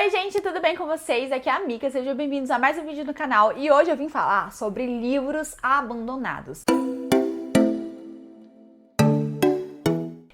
Oi gente, tudo bem com vocês? Aqui é a Mika, sejam bem-vindos a mais um vídeo no canal e hoje eu vim falar sobre livros abandonados.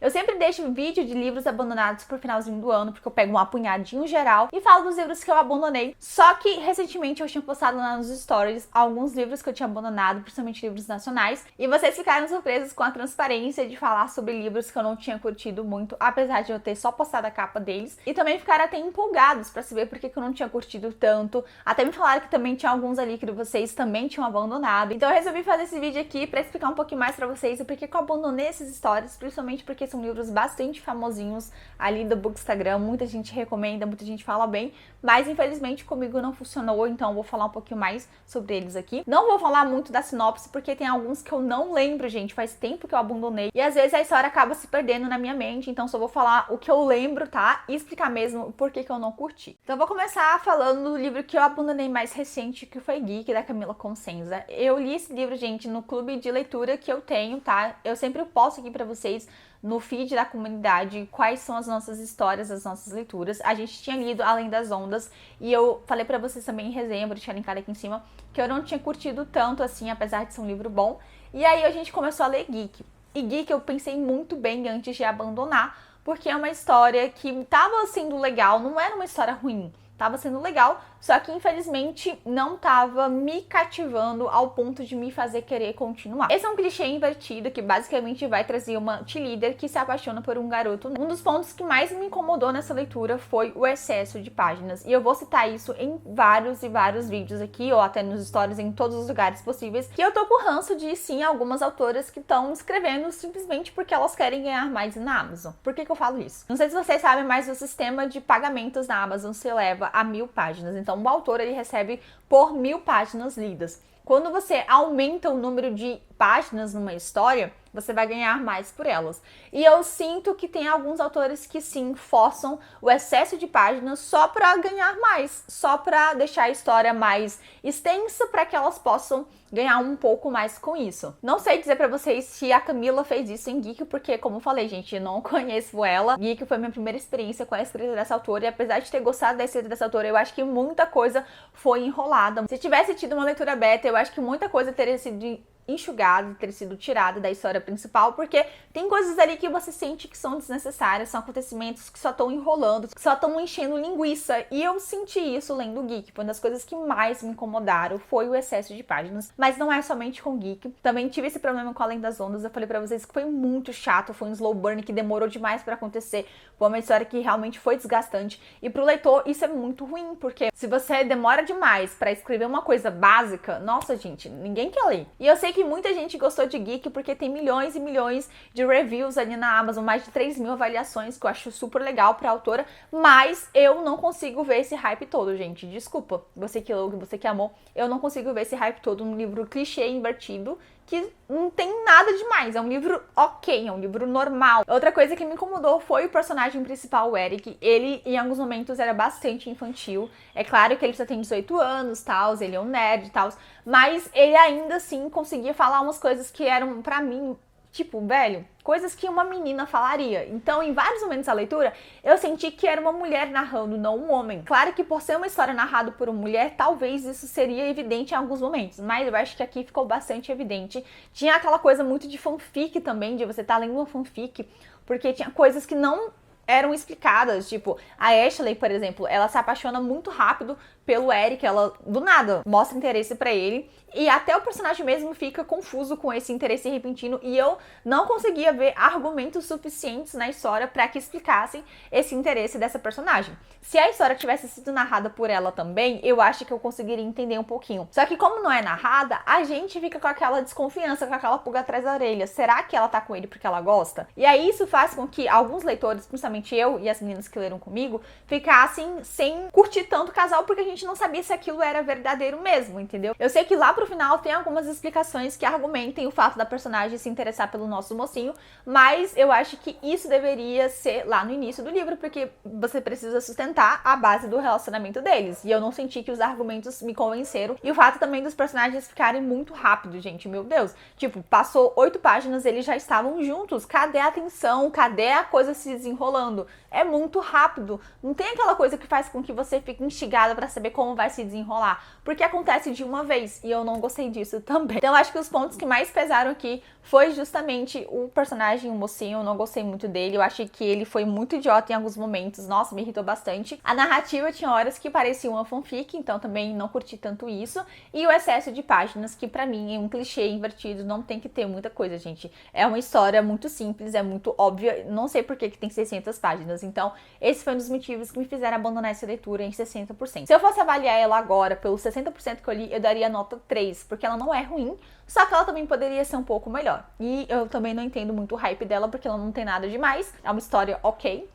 Eu sempre deixo vídeo de livros abandonados pro finalzinho do ano, porque eu pego um apunhadinho geral e falo dos livros que eu abandonei. Só que recentemente eu tinha postado lá nos stories alguns livros que eu tinha abandonado, principalmente livros nacionais, e vocês ficaram surpresos com a transparência de falar sobre livros que eu não tinha curtido muito, apesar de eu ter só postado a capa deles, e também ficaram até empolgados pra saber por que eu não tinha curtido tanto. Até me falaram que também tinha alguns ali que vocês também tinham abandonado. Então eu resolvi fazer esse vídeo aqui pra explicar um pouquinho mais pra vocês o porquê que eu abandonei essas histórias, principalmente porque são livros bastante famosinhos ali do Bookstagram, muita gente recomenda, muita gente fala bem, mas infelizmente comigo não funcionou, então eu vou falar um pouquinho mais sobre eles aqui. Não vou falar muito da sinopse, porque tem alguns que eu não lembro, gente, faz tempo que eu abandonei, e às vezes a história acaba se perdendo na minha mente, então só vou falar o que eu lembro, tá? E explicar mesmo o porquê que eu não curti. Então eu vou começar falando do livro que eu abandonei mais recente, que foi Geek, da Camila Consenza. Eu li esse livro, gente, no clube de leitura que eu tenho, tá? Eu sempre posto aqui pra vocês no feed da comunidade quais são as nossas histórias, as nossas leituras. A gente tinha lido Além das Ondas e eu falei pra vocês também em resenha, vou deixar linkado aqui em cima, que eu não tinha curtido tanto assim, apesar de ser um livro bom. E aí a gente começou a ler Geek. E Geek eu pensei muito bem antes de abandonar, porque é uma história que tava sendo legal, não era uma história ruim. Tava sendo legal, só que infelizmente não tava me cativando ao ponto de me fazer querer continuar. Esse é um clichê invertido que basicamente vai trazer uma cheerleader que se apaixona por um garoto. Um dos pontos que mais me incomodou nessa leitura foi o excesso de páginas. E eu vou citar isso em vários e vários vídeos aqui, ou até nos stories, em todos os lugares possíveis, que eu tô com ranço de, sim, algumas autoras que estão escrevendo simplesmente porque elas querem ganhar mais na Amazon. Por que eu falo isso? Não sei se vocês sabem, mas o sistema de pagamentos na Amazon se eleva a 1000 páginas. Então, o autor ele recebe por 1000 páginas lidas. Quando você aumenta o número de páginas numa história, você vai ganhar mais por elas. E eu sinto que tem alguns autores que sim, forçam o excesso de páginas só para ganhar mais, só para deixar a história mais extensa para que elas possam ganhar um pouco mais com isso. Não sei dizer pra vocês se a Camila fez isso em Geek, porque, como eu falei, gente, eu não conheço ela. Geek foi minha primeira experiência com a escrita dessa autora, e apesar de ter gostado da escrita dessa autora, eu acho que muita coisa foi enrolada. Se tivesse tido uma leitura beta, eu acho que muita coisa teria sido enxugado, ter sido tirado da história principal, porque tem coisas ali que você sente que são desnecessárias, são acontecimentos que só estão enrolando, que só estão enchendo linguiça, e eu senti isso lendo Geek. Uma das coisas que mais me incomodaram foi o excesso de páginas, mas não é somente com Geek. Também tive esse problema com Além das Ondas, eu falei pra vocês que foi muito chato, foi um slow burn que demorou demais pra acontecer, foi uma história que realmente foi desgastante, e pro leitor isso é muito ruim, porque se você demora demais pra escrever uma coisa básica, nossa gente, ninguém quer ler. E eu sei que muita gente gostou de Geek porque tem milhões e milhões de reviews ali na Amazon, mais de 3.000 avaliações, que eu acho super legal pra autora, mas eu não consigo ver esse hype todo, gente. Desculpa, você que leu, você que amou, eu não consigo ver esse hype todo num livro clichê invertido, que não tem nada demais, é um livro ok, é um livro normal. Outra coisa que me incomodou foi o personagem principal, o Eric. Ele, em alguns momentos, era bastante infantil. É claro que ele só tem 18 anos, tal, ele é um nerd e tal, mas ele ainda assim conseguia falar umas coisas que eram, pra mim, tipo, velho, coisas que uma menina falaria. Então, em vários momentos da leitura, eu senti que era uma mulher narrando, não um homem. Claro que por ser uma história narrada por uma mulher, talvez isso seria evidente em alguns momentos, mas eu acho que aqui ficou bastante evidente. Tinha aquela coisa muito de fanfic também, de você estar lendo uma fanfic, porque tinha coisas que não eram explicadas, tipo, a Ashley, por exemplo, ela se apaixona muito rápido pelo Eric, ela do nada mostra interesse pra ele, e até o personagem mesmo fica confuso com esse interesse repentino, e eu não conseguia ver argumentos suficientes na história pra que explicassem esse interesse dessa personagem. Se a história tivesse sido narrada por ela também, eu acho que eu conseguiria entender um pouquinho. Só que como não é narrada, a gente fica com aquela desconfiança, com aquela pulga atrás da orelha. Será que ela tá com ele porque ela gosta? E aí isso faz com que alguns leitores, principalmente eu e as meninas que leram comigo, ficassem sem curtir tanto o casal, porque a gente não sabia se aquilo era verdadeiro mesmo, entendeu? Eu sei que lá pro final tem algumas explicações que argumentem o fato da personagem se interessar pelo nosso mocinho, mas eu acho que isso deveria ser lá no início do livro, porque você precisa sustentar a base do relacionamento deles, e eu não senti que os argumentos me convenceram, e o fato também dos personagens ficarem muito rápido, gente, meu Deus, tipo, passou 8 páginas, eles já estavam juntos, cadê a atenção, cadê a coisa se desenrolando? desenrolando. É muito rápido. Não tem aquela coisa que faz com que você fique instigada pra saber como vai se desenrolar. Porque acontece de uma vez. E eu não gostei disso também. Então, eu acho que os pontos que mais pesaram aqui foi justamente o personagem, o mocinho. Eu não gostei muito dele. Eu achei que ele foi muito idiota em alguns momentos. Nossa, me irritou bastante. A narrativa tinha horas que parecia uma fanfic. Então, também não curti tanto isso. E o excesso de páginas, que pra mim é um clichê invertido. Não tem que ter muita coisa, gente. É uma história muito simples, é muito óbvia. Não sei por que tem 600 páginas. Então, esse foi um dos motivos que me fizeram abandonar essa leitura em 60%. Se eu fosse avaliar ela agora pelos 60% que eu li, eu daria nota 3, porque ela não é ruim, só que ela também poderia ser um pouco melhor. E eu também não entendo muito o hype dela, porque ela não tem nada demais. É uma história ok.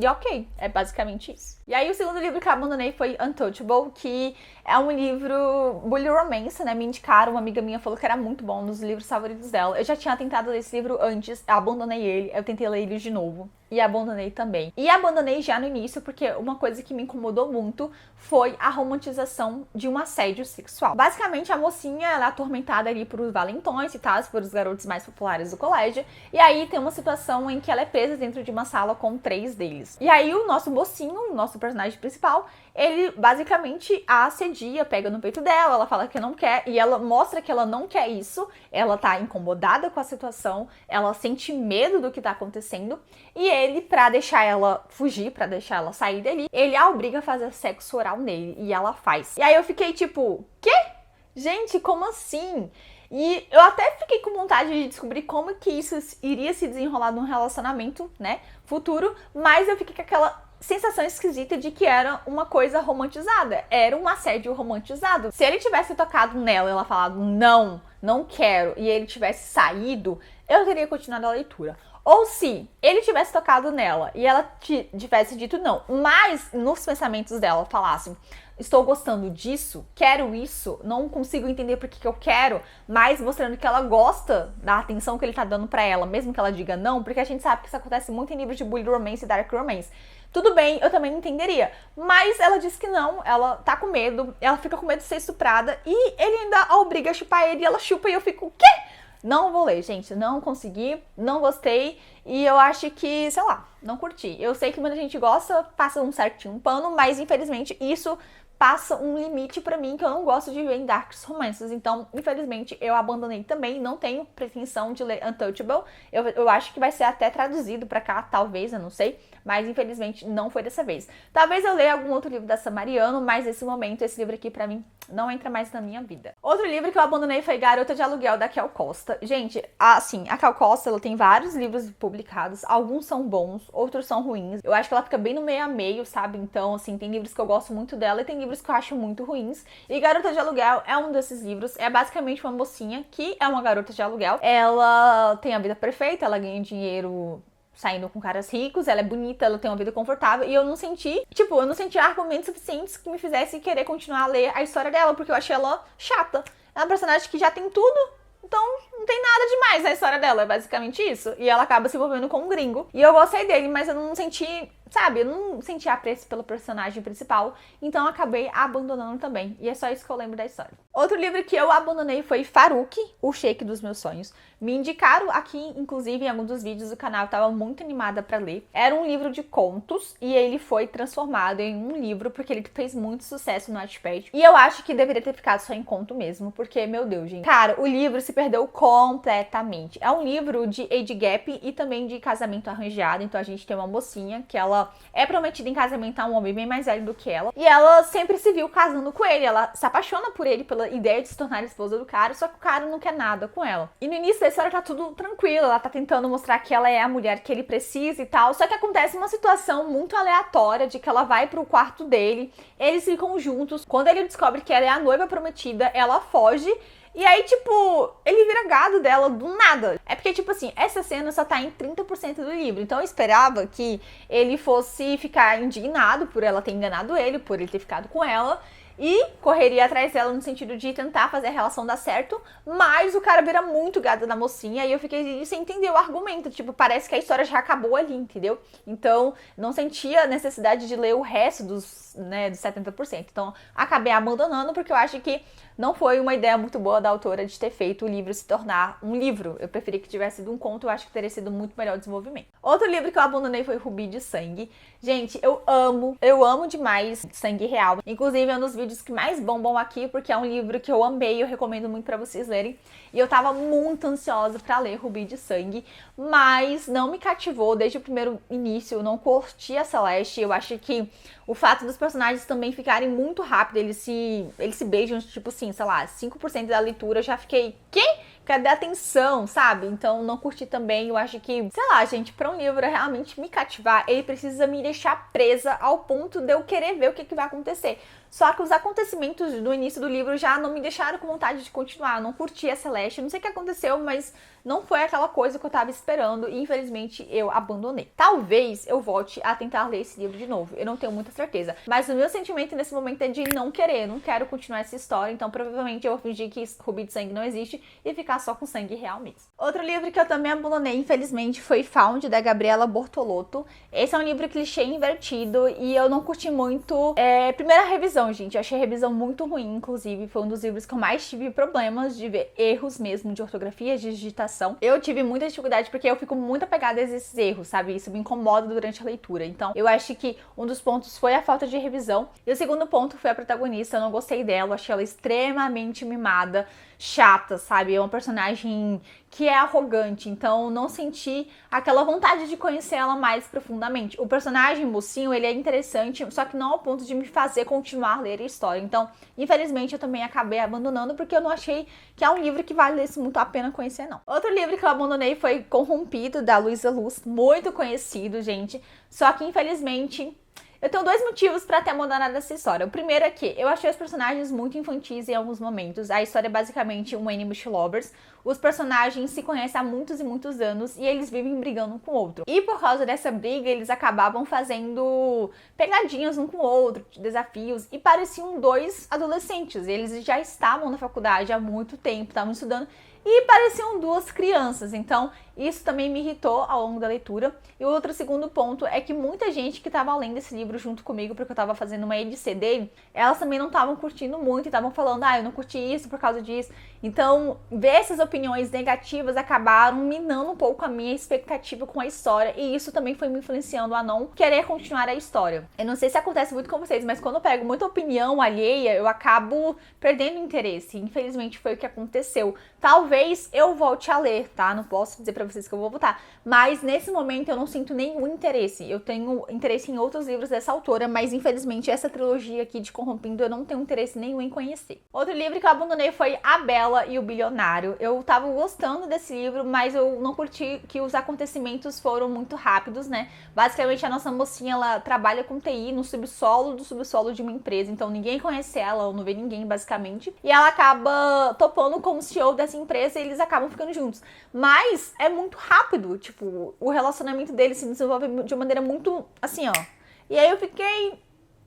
E ok, é basicamente isso. E aí o segundo livro que eu abandonei foi Untouchable, que é um livro bully romance, né? Me indicaram, uma amiga minha falou que era muito bom, um dos livros favoritos dela. Eu já tinha tentado ler esse livro antes, abandonei ele, eu tentei ler ele de novo. E abandonei também. E abandonei já no início, porque uma coisa que me incomodou muito foi a romantização de um assédio sexual. Basicamente, a mocinha, ela é atormentada ali por os valentões e tal, por os garotos mais populares do colégio. E aí tem uma situação em que ela é presa dentro de uma sala com 3 deles. E aí o nosso mocinho, o nosso personagem principal, ele basicamente a assedia, pega no peito dela, ela fala que não quer, e ela mostra que ela não quer isso, ela tá incomodada com a situação, ela sente medo do que tá acontecendo, e ele, pra deixar ela fugir, pra deixar ela sair dali, ele a obriga a fazer sexo oral nele, e ela faz. E aí eu fiquei tipo, quê? Gente, como assim? E eu até fiquei com vontade de descobrir como que isso iria se desenrolar num relacionamento, né, futuro, mas eu fiquei com aquela sensação esquisita de que era uma coisa romantizada, era um assédio romantizado. Se ele tivesse tocado nela e ela falado não quero, e ele tivesse saído, eu teria continuado a leitura. Ou se ele tivesse tocado nela e ela tivesse dito não, mas nos pensamentos dela falassem, estou gostando disso, quero isso, não consigo entender por que eu quero, mas mostrando que ela gosta da atenção que ele tá dando pra ela, mesmo que ela diga não, porque a gente sabe que isso acontece muito em livros de bully romance e dark romance. Tudo bem, eu também entenderia, mas ela diz que não, ela tá com medo, ela fica com medo de ser estuprada e ele ainda a obriga a chupar ele e ela chupa e eu fico, o quê? Não vou ler, gente, não consegui, não gostei e eu acho que, sei lá, não curti. Eu sei que muita gente gosta, passa um certinho pano, mas infelizmente isso passa um limite pra mim que eu não gosto de ver em dark romances. Então, infelizmente, eu abandonei também. Não tenho pretensão de ler Untouchable. Eu acho que vai ser até traduzido pra cá, talvez, eu não sei. Mas, infelizmente, não foi dessa vez. Talvez eu leia algum outro livro da Samariano, mas nesse momento, esse livro aqui, pra mim, não entra mais na minha vida. Outro livro que eu abandonei foi Garota de Aluguel, da Kel Costa. Gente, assim, a Kel Costa, ela tem vários livros publicados. Alguns são bons, outros são ruins. Eu acho que ela fica bem no meio a meio, sabe? Então, assim, tem livros que eu gosto muito dela e tem livros que eu acho muito ruins. E Garota de Aluguel é um desses livros. É basicamente uma mocinha que é uma garota de aluguel. Ela tem a vida perfeita, ela ganha dinheiro saindo com caras ricos, ela é bonita, ela tem uma vida confortável, e eu não senti argumentos suficientes que me fizessem querer continuar a ler a história dela, porque eu achei ela chata. É uma personagem que já tem tudo, então não tem nada demais na história dela, é basicamente isso. E ela acaba se envolvendo com um gringo, e eu gostei dele, mas eu não senti, sabe, eu não senti apreço pelo personagem principal, então eu acabei abandonando também, e é só isso que eu lembro da história. Outro livro que eu abandonei foi Farooq, o Shake dos Meus Sonhos. Me indicaram aqui, inclusive, em algum dos vídeos do canal, eu tava muito animada pra ler. Era um livro de contos e ele foi transformado em um livro porque ele fez muito sucesso no Wattpad. E eu acho que deveria ter ficado só em conto mesmo, porque, meu Deus, gente. Cara, o livro se perdeu completamente. É um livro de age gap e também de casamento arranjado. Então a gente tem uma mocinha que ela é prometida em casamento a um homem bem mais velho do que ela. E ela sempre se viu casando com ele. Ela se apaixona por ele pela ideia de se tornar esposa do cara, só que o cara não quer nada com ela. E no início da história tá tudo tranquilo, ela tá tentando mostrar que ela é a mulher que ele precisa e tal, só que acontece uma situação muito aleatória de que ela vai pro quarto dele, eles ficam juntos, quando ele descobre que ela é a noiva prometida, ela foge. E aí, tipo, ele vira gado dela do nada. É porque, tipo assim, essa cena só tá em 30% do livro. Então eu esperava que ele fosse ficar indignado por ela ter enganado ele, por ele ter ficado com ela. e correria atrás dela no sentido de tentar fazer a relação dar certo, mas o cara vira muito gado da mocinha e eu fiquei sem entender o argumento, tipo, parece que a história já acabou ali, entendeu? Então, não sentia necessidade de ler o resto dos 70%. Então, acabei abandonando porque eu acho que não foi uma ideia muito boa da autora de ter feito o livro se tornar um livro. Eu preferi que tivesse sido um conto, eu acho que teria sido muito melhor o desenvolvimento. Outro livro que eu abandonei foi Rubi de Sangue. Gente, eu amo demais Sangue Real. Inclusive, é um dos vídeos que mais bombam aqui, porque é um livro que eu amei e eu recomendo muito pra vocês lerem. E eu tava muito ansiosa pra ler Rubi de Sangue, mas não me cativou desde o primeiro início, eu não curti a Celeste. Eu acho que o fato dos personagens também ficarem muito rápido, eles se beijam, tipo assim, sei lá, 5% da leitura, eu já fiquei, quem? Cadê a atenção, sabe? Então não curti também, eu acho que, sei lá, gente, pra um livro realmente me cativar, ele precisa me deixar presa ao ponto de eu querer ver o que vai acontecer. Só que os acontecimentos do início do livro já não me deixaram com vontade de continuar, eu não curti a Celeste, não sei o que aconteceu, mas não foi aquela coisa que eu tava esperando e infelizmente eu abandonei. Talvez eu volte a tentar ler esse livro de novo, eu não tenho muita certeza, mas o meu sentimento nesse momento é de não querer, não quero continuar essa história, então provavelmente eu vou fingir que Rubi de Sangue não existe e ficar só com Sangue Real mesmo. Outro livro que eu também abandonei, infelizmente, foi Found, da Gabriela Bortolotto. Esse é um livro clichê invertido e eu não curti muito. Primeira revisão, gente, eu achei a revisão muito ruim, inclusive, foi um dos livros que eu mais tive problemas de ver erros mesmo de ortografia, de digitação. Eu tive muita dificuldade porque eu fico muito apegada a esses erros, sabe? Isso me incomoda durante a leitura. Então, eu acho que um dos pontos foi a falta de revisão. E o segundo ponto foi a protagonista. Eu não gostei dela, eu achei ela extremamente mimada, chata, sabe? É uma personagem que é arrogante, então não senti aquela vontade de conhecer ela mais profundamente. O personagem mocinho, ele é interessante, só que não ao ponto de me fazer continuar a ler a história. Então, infelizmente, eu também acabei abandonando porque eu não achei que é um livro que vale muito a pena conhecer, não. Outro livro que eu abandonei foi Corrompido, da Luísa Luz, muito conhecido, gente, só que infelizmente eu tenho dois motivos pra ter abandonado essa história. O primeiro é que eu achei os personagens muito infantis em alguns momentos. A história é basicamente um Enemies to Lovers. Os personagens se conhecem há muitos e muitos anos e eles vivem brigando um com o outro. E por causa dessa briga, eles acabavam fazendo pegadinhas um com o outro, desafios, e pareciam dois adolescentes. Eles já estavam na faculdade há muito tempo, estavam estudando, e pareciam duas crianças, então isso também me irritou ao longo da leitura. E o outro segundo ponto é que muita gente que estava lendo esse livro junto comigo, porque eu estava fazendo uma EDC dele, elas também não estavam curtindo muito e estavam falando, eu não curti isso por causa disso. Então, ver essas opiniões negativas acabaram minando um pouco a minha expectativa com a história, e isso também foi me influenciando a não querer continuar a história. Eu não sei se acontece muito com vocês, mas quando eu pego muita opinião alheia, eu acabo perdendo interesse. Infelizmente foi o que aconteceu. Talvez eu volte a ler, tá? Não posso dizer pra vocês que eu vou voltar, mas nesse momento eu não sinto nenhum interesse. Eu tenho interesse em outros livros dessa autora, mas infelizmente essa trilogia aqui de Corrompido eu não tenho interesse nenhum em conhecer. Outro livro que eu abandonei foi A Bela e o Bilionário. Eu tava gostando desse livro, mas eu não curti que os acontecimentos foram muito rápidos, né? Basicamente a nossa mocinha, ela trabalha com TI no subsolo do subsolo de uma empresa, então ninguém conhece ela, ou não vê ninguém basicamente, e ela acaba topando como CEO dessa empresa e eles acabam ficando juntos. Mas é muito rápido, tipo, o relacionamento deles se desenvolve de uma maneira muito assim, ó. E aí eu fiquei,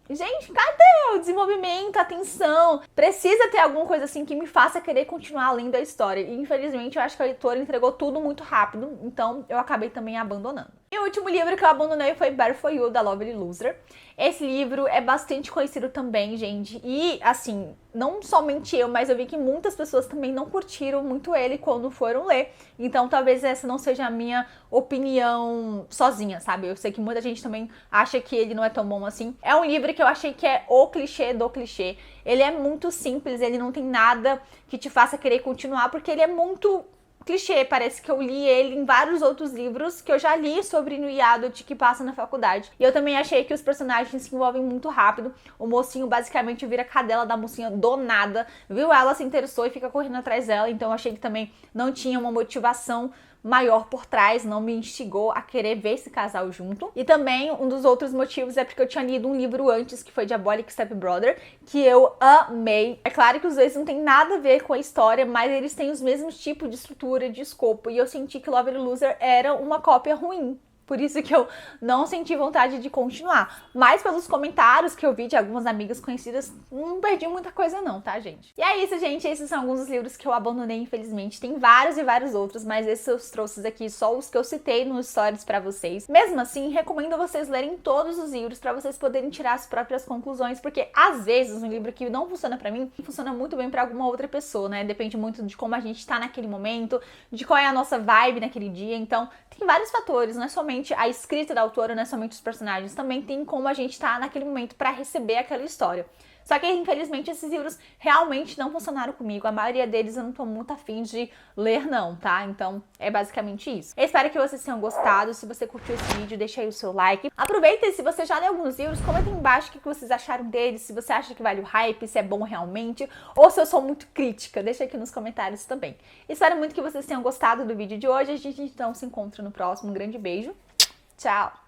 gente, cadê o desenvolvimento, a atenção? Precisa ter alguma coisa assim que me faça querer continuar lendo a história. E infelizmente eu acho que a editora entregou tudo muito rápido, então eu acabei também abandonando. E o último livro que eu abandonei foi Better For You, da Lovely Loser. Esse livro é bastante conhecido também, gente. E, assim, não somente eu, mas eu vi que muitas pessoas também não curtiram muito ele quando foram ler. Então, talvez essa não seja a minha opinião sozinha, sabe? Eu sei que muita gente também acha que ele não é tão bom assim. É um livro que eu achei que é o clichê do clichê. Ele é muito simples, ele não tem nada que te faça querer continuar, porque ele é muito clichê. Parece que eu li ele em vários outros livros que eu já li sobre New Adult que passa na faculdade. E eu também achei que os personagens se envolvem muito rápido. O mocinho basicamente vira cadela da mocinha do nada, viu ela, se interessou e fica correndo atrás dela. Então eu achei que também não tinha uma motivação maior por trás, não me instigou a querer ver esse casal junto. E também um dos outros motivos é porque eu tinha lido um livro antes, que foi Diabolic Stepbrother, que eu amei. É claro que os dois não tem nada a ver com a história, mas eles têm os mesmos tipos de estrutura, de escopo, e eu senti que Lovely Loser era uma cópia ruim, por isso que eu não senti vontade de continuar. Mas pelos comentários que eu vi de algumas amigas conhecidas, não perdi muita coisa não, tá, gente? E é isso, gente. Esses são alguns dos livros que eu abandonei, infelizmente. Tem vários e vários outros, mas esses eu trouxe aqui só os que eu citei nos stories pra vocês. Mesmo assim, recomendo vocês lerem todos os livros pra vocês poderem tirar as próprias conclusões, porque às vezes um livro que não funciona pra mim, funciona muito bem pra alguma outra pessoa, né? Depende muito de como a gente tá naquele momento, de qual é a nossa vibe naquele dia. Então, tem vários fatores, não é somente a escrita da autora, não é somente os personagens, também tem como a gente tá naquele momento pra receber aquela história. Só que, infelizmente, esses livros realmente não funcionaram comigo. A maioria deles eu não tô muito afim de ler, não, tá? Então, é basicamente isso. Eu espero que vocês tenham gostado. Se você curtiu esse vídeo, deixa aí o seu like. Aproveita e se você já leu alguns livros, comenta aí embaixo o que vocês acharam deles, se você acha que vale o hype, se é bom realmente, ou se eu sou muito crítica. Deixa aqui nos comentários também. Espero muito que vocês tenham gostado do vídeo de hoje. A gente então se encontra no próximo. Um grande beijo. Tchau!